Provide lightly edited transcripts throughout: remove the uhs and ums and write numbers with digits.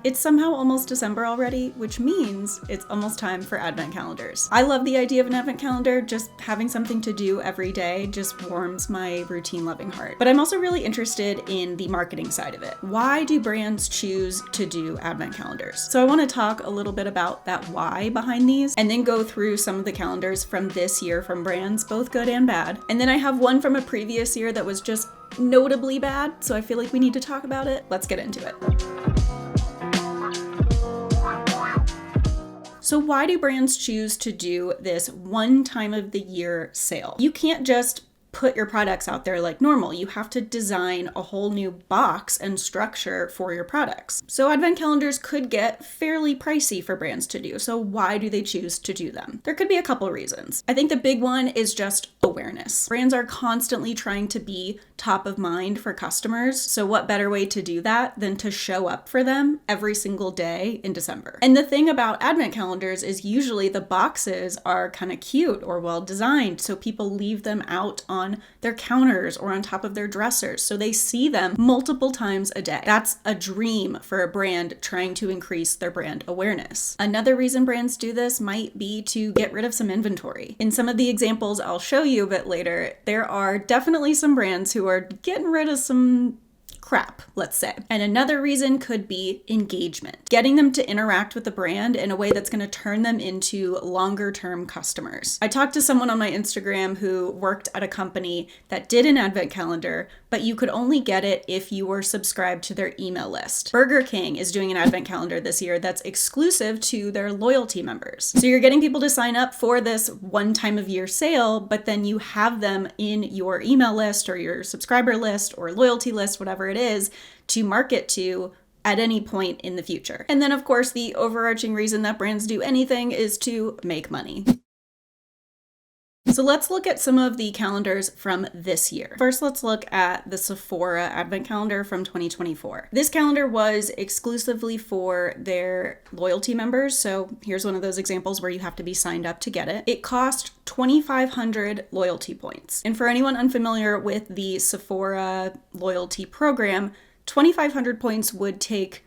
It's somehow almost December already, which means it's almost time for advent calendars. I love the idea of an advent calendar. Just having something to do every day just warms my routine-loving heart. But I'm also really interested in the marketing side of it. Why do brands choose to do advent calendars? So I want to talk a little bit about that why behind these, and then go through some of the calendars from this year from brands, both good and bad. And then I have one from a previous year that was just notably bad, so I feel like we need to talk about it. Let's get into it. So why do brands choose to do this one time of the year sale? You can't just put your products out there like normal. You have to design a whole new box and structure for your products. So advent calendars could get fairly pricey for brands to do. So why do they choose to do them? There could be a couple reasons. I think the big one is just awareness. Brands are constantly trying to be top of mind for customers. So what better way to do that than to show up for them every single day in December? And the thing about advent calendars is usually the boxes are kind of cute or well designed. So people leave them out on their counters or on top of their dressers, so they see them multiple times a day. That's a dream for a brand trying to increase their brand awareness. Another reason brands do this might be to get rid of some inventory. In some of the examples I'll show you a bit later, there are definitely some brands who are getting rid of some crap, let's say. And another reason could be engagement. Getting them to interact with the brand in a way that's going to turn them into longer term customers. I talked to someone on my Instagram who worked at a company that did an advent calendar, but you could only get it if you were subscribed to their email list. Burger King is doing an advent calendar this year that's exclusive to their loyalty members. So you're getting people to sign up for this one time of year sale, but then you have them in your email list or your subscriber list or loyalty list, whatever it is, to market to at any point in the future. And then of course, the overarching reason that brands do anything is to make money. So let's look at some of the calendars from this year. First, let's look at the Sephora advent calendar from 2024. This calendar was exclusively for their loyalty members. So here's one of those examples where you have to be signed up to get it. It cost 2,500 loyalty points. And for anyone unfamiliar with the Sephora loyalty program, 2,500 points would take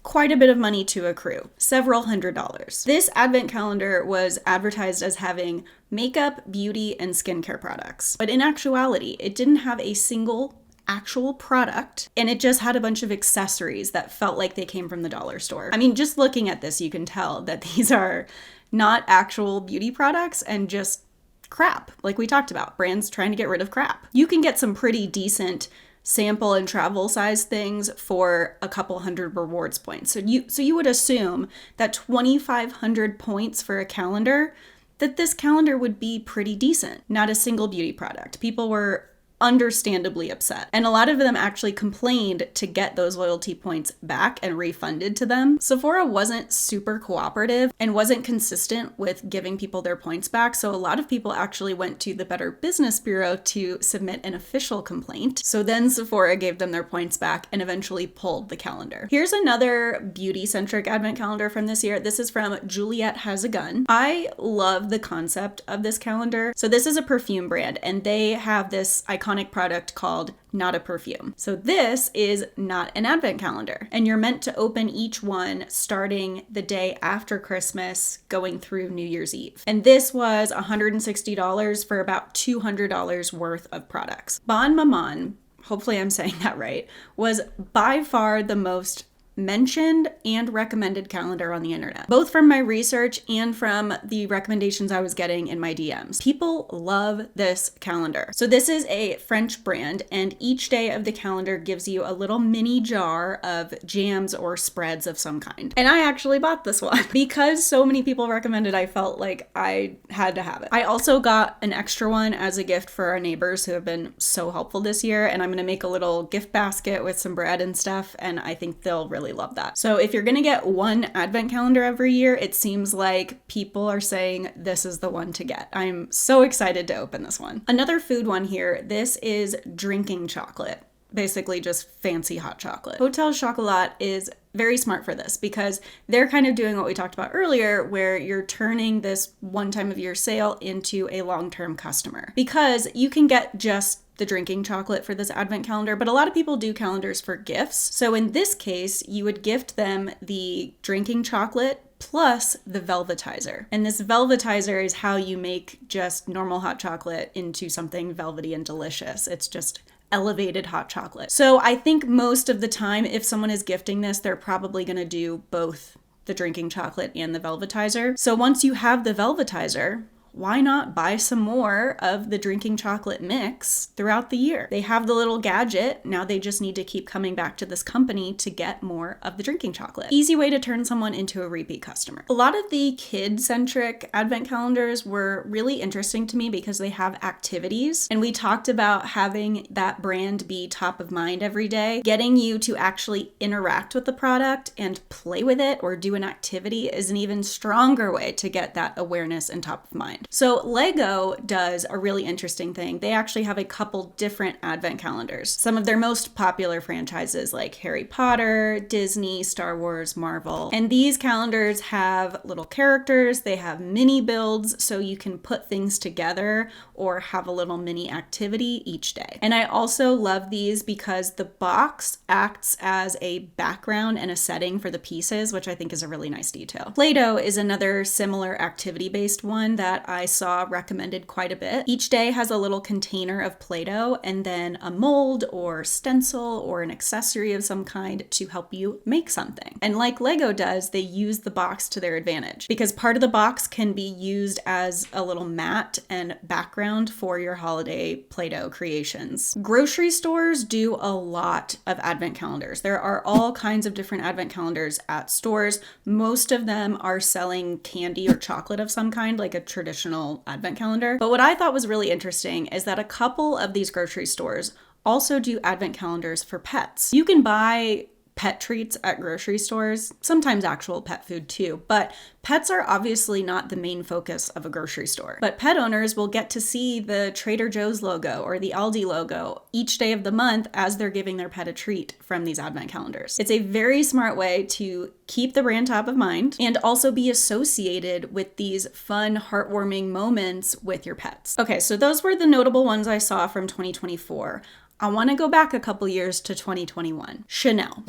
quite a bit of money to accrue, several $100s. This advent calendar was advertised as having makeup, beauty, and skincare products. But in actuality, it didn't have a single actual product, and it just had a bunch of accessories that felt like they came from the dollar store. I mean, just looking at this, you can tell that these are not actual beauty products and just crap, like we talked about, brands trying to get rid of crap. You can get some pretty decent sample and travel size things for a couple hundred rewards points. So you would assume that 2,500 points for a calendar, that this calendar would be pretty decent. Not a single beauty product. People were understandably upset. And a lot of them actually complained to get those loyalty points back and refunded to them. Sephora wasn't super cooperative and wasn't consistent with giving people their points back. So a lot of people actually went to the Better Business Bureau to submit an official complaint. So then Sephora gave them their points back and eventually pulled the calendar. Here's another beauty-centric advent calendar from this year. This is from Juliette Has a Gun. I love the concept of this calendar. So this is a perfume brand, and they have this iconic product called Not a Perfume. So this is not an advent calendar, and you're meant to open each one starting the day after Christmas going through New Year's Eve. And this was $160 for about $200 worth of products. Bonne Maman, hopefully I'm saying that right, was by far the most mentioned and recommended calendar on the internet, both from my research and from the recommendations I was getting in my DMs. People love this calendar. So this is a French brand, and each day of the calendar gives you a little mini jar of jams or spreads of some kind. And I actually bought this one because so many people recommended. I felt like I had to have it. I also got an extra one as a gift for our neighbors who have been so helpful this year, and I'm gonna make a little gift basket with some bread and stuff, and I think they'll really love that. So if you're gonna get one advent calendar every year, it seems like people are saying this is the one to get. I'm so excited to open this one. Another food one here, this is drinking chocolate. basically just fancy hot chocolate. Hotel Chocolat is very smart for this because they're kind of doing what we talked about earlier, where you're turning this one time of year sale into a long-term customer. Because you can get just the drinking chocolate for this advent calendar, but a lot of people do calendars for gifts. So in this case, you would gift them the drinking chocolate plus the velvetizer. And this velvetizer is how you make just normal hot chocolate into something velvety and delicious. It's just elevated hot chocolate. So I think most of the time, if someone is gifting this, they're probably going to do both the drinking chocolate and the velvetizer. So once you have the velvetizer, why not buy some more of the drinking chocolate mix throughout the year? They have the little gadget. Now they just need to keep coming back to this company to get more of the drinking chocolate. Easy way to turn someone into a repeat customer. A lot of the kid-centric advent calendars were really interesting to me because they have activities. And we talked about having that brand be top of mind every day. Getting you to actually interact with the product and play with it or do an activity is an even stronger way to get that awareness and top of mind. So Lego does a really interesting thing. They actually have a couple different advent calendars. Some of their most popular franchises like Harry Potter, Disney, Star Wars, Marvel. And these calendars have little characters, they have mini builds, so you can put things together or have a little mini activity each day. And I also love these because the box acts as a background and a setting for the pieces, which I think is a really nice detail. Play-Doh is another similar activity-based one that I saw recommended quite a bit. Each day has a little container of Play-Doh and then a mold or stencil or an accessory of some kind to help you make something. And like Lego does, they use the box to their advantage because part of the box can be used as a little mat and background for your holiday Play-Doh creations. Grocery stores do a lot of advent calendars. There are all kinds of different advent calendars at stores. Most of them are selling candy or chocolate of some kind, like a traditional advent calendar. But what I thought was really interesting is that a couple of these grocery stores also do advent calendars for pets. You can buy pet treats at grocery stores, sometimes actual pet food too, but pets are obviously not the main focus of a grocery store. But pet owners will get to see the Trader Joe's logo or the Aldi logo each day of the month as they're giving their pet a treat from these advent calendars. It's a very smart way to keep the brand top of mind and also be associated with these fun, heartwarming moments with your pets. Okay, so those were the notable ones I saw from 2024. I want to go back a couple years to 2021. Chanel.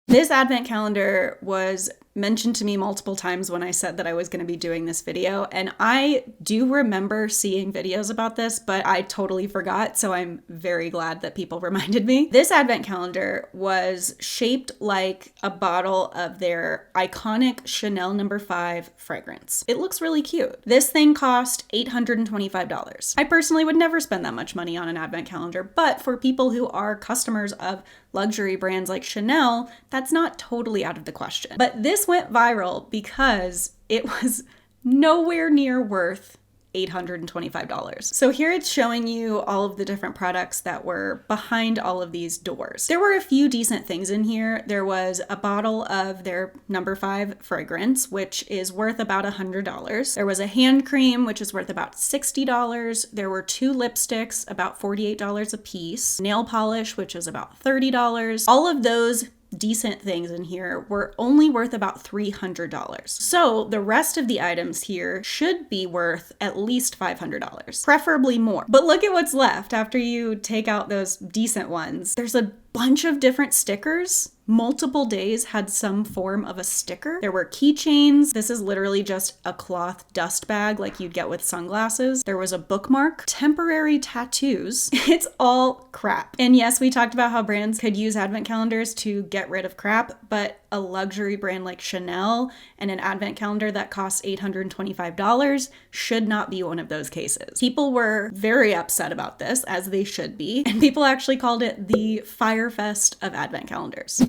This advent calendar was mentioned to me multiple times when I said that I was going to be doing this video, and I do remember seeing videos about this, but I totally forgot, so I'm very glad that people reminded me. This advent calendar was shaped like a bottle of their iconic Chanel No. 5 fragrance. It looks really cute. This thing cost $825. I personally would never spend that much money on an advent calendar, but for people who are customers of luxury brands like Chanel, that's not totally out of the question. But this went viral because it was nowhere near worth $825. So here it's showing you all of the different products that were behind all of these doors. There were a few decent things in here. There was a bottle of their No. 5 fragrance, which is worth about $100. There was a hand cream, which is worth about $60. There were 2 lipsticks, about $48 a piece. Nail polish, which is about $30. All of those decent things in here were only worth about $300. So the rest of the items here should be worth at least $500, preferably more. But look at what's left after you take out those decent ones. There's a bunch of different stickers. Multiple days had some form of a sticker. There were keychains. This is literally just a cloth dust bag like you'd get with sunglasses. There was a bookmark, temporary tattoos. It's all crap. And yes, we talked about how brands could use advent calendars to get rid of crap, but a luxury brand like Chanel and an advent calendar that costs $825 should not be one of those cases. People were very upset about this, as they should be, and people actually called it the Fire Fest of advent calendars.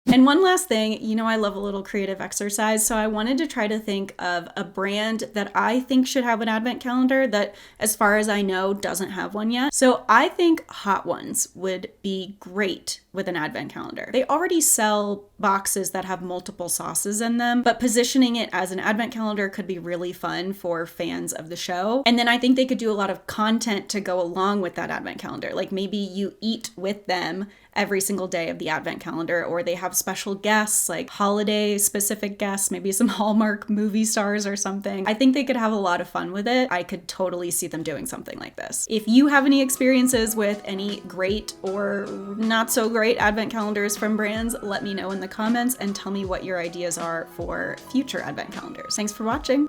And one last thing, you know I love a little creative exercise, so I wanted to try to think of a brand that I think should have an advent calendar that, as far as I know, doesn't have one yet. So I think Hot Ones would be great with an advent calendar. They already sell boxes that have multiple sauces in them, but positioning it as an advent calendar could be really fun for fans of the show. And then I think they could do a lot of content to go along with that advent calendar. Like maybe you eat with them every single day of the advent calendar, or they have special guests, like holiday specific guests, maybe some Hallmark movie stars or something. I think they could have a lot of fun with it. I could totally see them doing something like this. If you have any experiences with any great or not so great advent calendars from brands, let me know in the comments and tell me what your ideas are for future advent calendars. Thanks for watching.